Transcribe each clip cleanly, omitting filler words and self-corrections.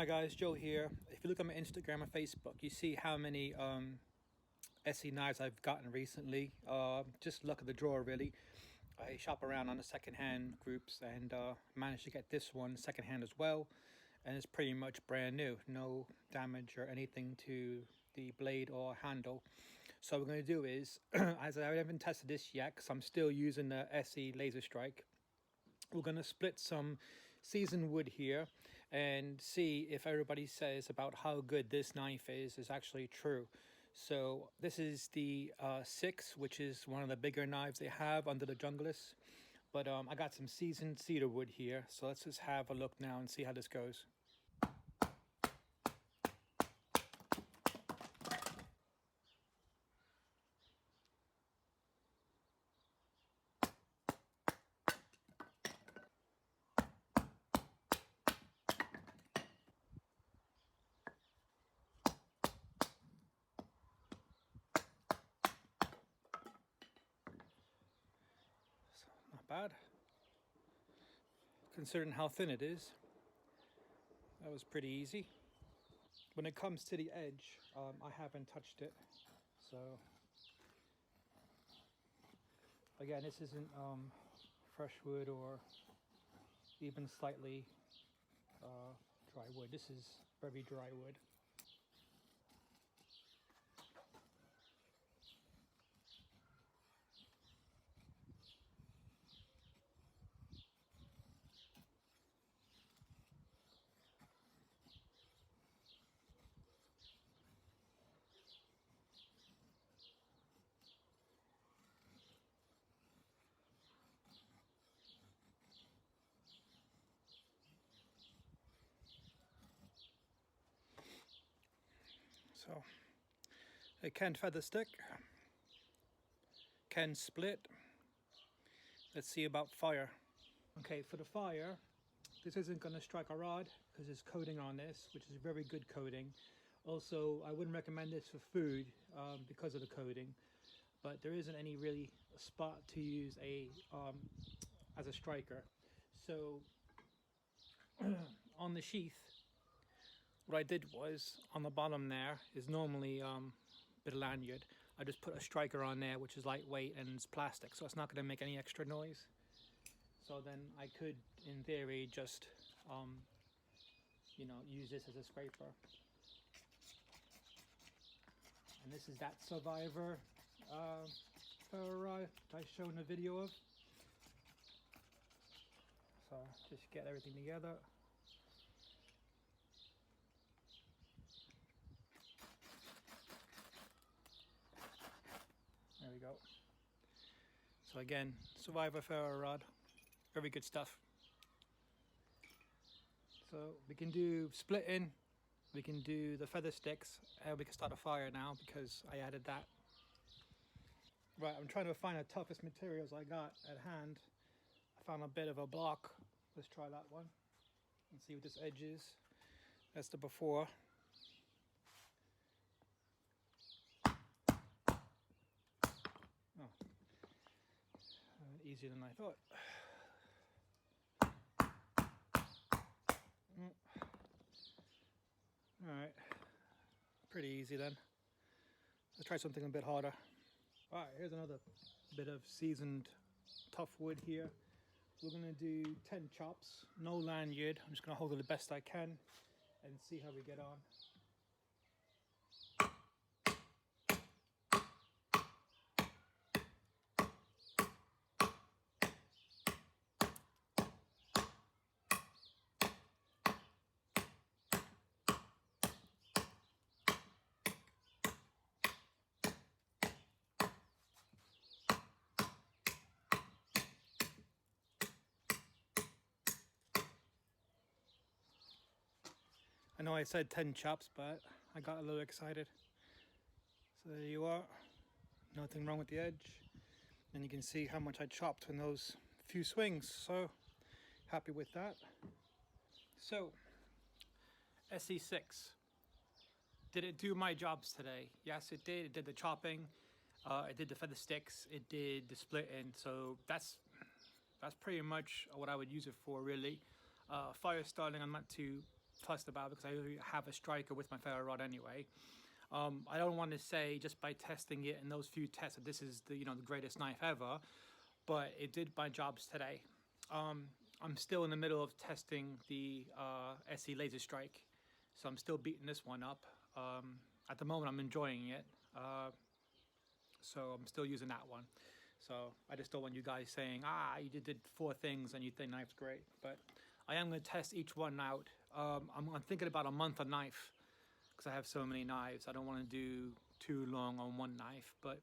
Hi guys, Joe here. If you look at my Instagram and Facebook, you see how many Esee knives I've gotten recently. Just luck of the draw really. I shop around on the secondhand groups and managed to get this one secondhand as well. And it's pretty much brand new. No damage or anything to the blade or handle. So what we're going to do is, as I haven't tested this yet because I'm still using the Esee Laser Strike, we're going to split some seasoned wood here and see if everybody says about how good this knife is actually true. So this is the 6, which is one of the bigger knives they have under the Junglist. But I got some seasoned cedar wood here, so let's just have a look now and see how this goes. So, not bad. Considering how thin it is, that was pretty easy. When it comes to the edge, I haven't touched it. So again, this isn't fresh wood or even slightly dry wood. This is very dry wood. So it can feather stick, can split. Let's see about fire. Okay, for the fire, this isn't going to strike a rod because there's coating on this, which is very good coating. Also, I wouldn't recommend this for food because of the coating, but there isn't any really spot to use as a striker. So on the sheath, what I did was, on the bottom there is normally a bit of lanyard. I just put a striker on there, which is lightweight and it's plastic, so it's not going to make any extra noise. So then I could, in theory, just use this as a scraper. And this is that Survivor ferro rod I showed in a video of. So just get everything together. There we go. So again, Survivor ferro rod, very good stuff. So we can do splitting, we can do the feather sticks, and we can start a fire now because I added that. Right, I'm trying to find the toughest materials I got at hand. I found a bit of a block. Let's try that one and see what this edge is. That's the before. Oh, easier than I thought. All right, pretty easy then. Let's try something a bit harder. All right, here's another bit of seasoned tough wood here. We're gonna do 10 chops, no lanyard. I'm just gonna hold it the best I can and see how we get on. I know I said 10 chops, but I got a little excited. So there you are. Nothing wrong with the edge. And you can see how much I chopped in those few swings. So happy with that. So Esee 6. Did it do my jobs today? Yes, it did. It did the chopping. It did the feather sticks. It did the splitting. So that's pretty much what I would use it for, really. Fire starting, I'm not too fussed about because I already have a striker with my ferro rod anyway. I don't want to say just by testing it in those few tests that this is the the greatest knife ever, but it did my jobs today. I'm still in the middle of testing the Esee Laser Strike, so I'm still beating this one up. At the moment, I'm enjoying it, so I'm still using that one. So I just don't want you guys saying, you did 4 things and you think knife's great. But I am going to test each one out. I'm thinking about a month a knife because I have so many knives. I don't want to do too long on one knife, but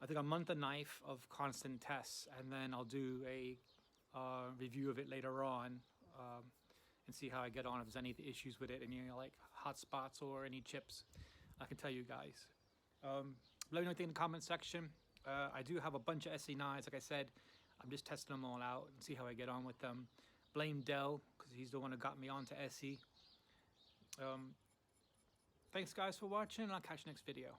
I think a month a knife of constant tests, and then I'll do a review of it later on and see how I get on, if there's any issues with it, any like hot spots or any chips. I can tell you guys. Let me know anything in the comment section. I do have a bunch of Esee knives. Like I said, I'm just testing them all out and see how I get on with them. Blame Dell because he's the one who got me onto Esee. Thanks guys for watching, and I'll catch you next video.